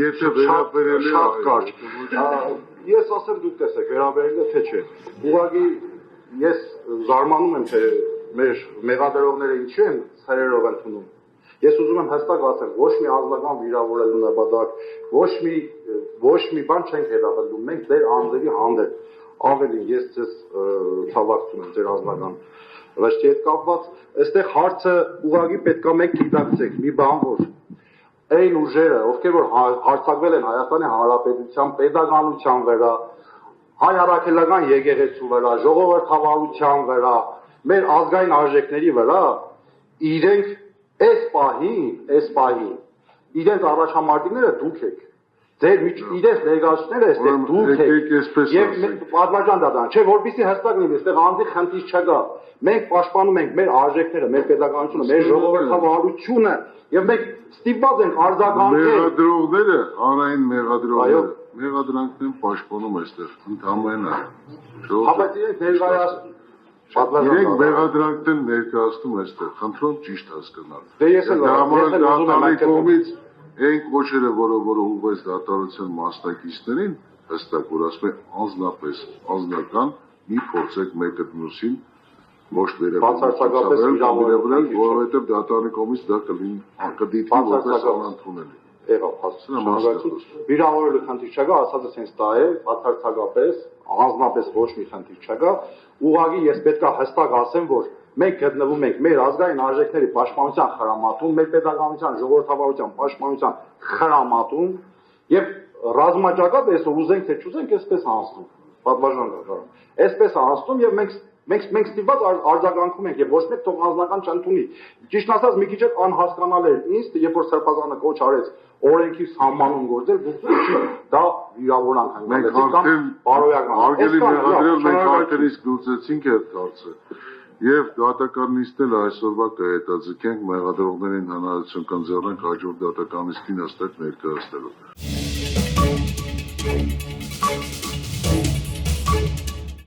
Եթե վերաբերել է շատ կարճ։ Ես ասեմ դուք տեսեք, վերաբերել է թե չէ։ Ուղղակի ես զարմանում եմ, թե մեր մեղադրողները ինչի են ցերերով ընդունում։ Ես ուզում եմ հստակ ասեմ, ոչ մի ազգական վիրավորելու նպատակ, ոչ մի բան չենք հետապնդում, մենք ձեր անձերի հանդեպ։ Ավելին ես ձեզ ցավակցում եմ ձեր ազգական վեճի հետ կապված, այստեղ հարցը ուղղակի պետք է մենք գիտակցենք մի բան, որ այն ուժերը, ովքեր որ հարձակվել են Հայաստանի Հանրապետության պետականության վրա, հայ առաքելական եկեղեցու վրա, ժողովրդավարության վրա, մեր ազգային արժեքների վրա, իրենք այս պահին, իրենց առաջամարտիկները դուք եք, ձեր իրենց ներկայացուցիչները այստեղ դուք եք, եւ պատմական դատան, չէ, որպեսզի հստակ լինի, այստեղ անձի խնդիր չկա, մենք պաշտպանում ենք մեր արժեքները, մեր պետականությունը, մեր ժողովրդավարությունը, եւ մենք ստիպված ենք արձագանքել։ Մեղադրողները, հանրային մեղադրողները, մեղադրանքներն պաշտպանում այստեղ, ընդհանրապես։ Բայց իրենք ներկայացնում Իրենք մեղադրանքներ ներկայացնում այստեղ, խնդրում ճիշտ հասկանալ։ Դե ես էլ դատարանի կողմից այն կոչերը, որը ուղղված դատարանության մասնակիցներին, հստակ որ ասում են անձնական մի փորձեք մեկը մյուսին ոչ վերաբերել, որովհետև դատարանի կողմից դա կդիտվի որպես անընդունելի։ Վիրավորելու խնդիր չկա, ասածս հենց դա է, բացարձակապես, անձնապես ոչ մի խնդիր չկա, ուղղակի ես պետք է հստակ ասեմ, որ մենք գտնվում ենք մեր ազգային արժեքների պաշտպանության խրամատում, մեր պետականության ժողովրդավարության պաշտպանության խրամատում եւ ռազմաճակատը ուզենք թե չուզենք, այսպես անցնում, պատվաժան կա, այսպես անցնում եւ մենք ստիպված արձագանքում ենք եւ ոչ մեկ թող անձնական չընդունի։ Ճիշտ ասած մի քիչ անհասկանալի էր ինձ, երբ որ Սրբազանը կոչ արեց օրենքի սահմանում գործել, դա վիրավորանք մենք արդեն բարոյական արգելի մեղադրել մենք արդեն իսկ լուծեցինք այդ հարցը եւ դատականիստները այսօրվա կհետաձգենք մեղադրողներին հանրություն կընձեռնենք հաջորդ դատականիստին հստակ ներկայացնելու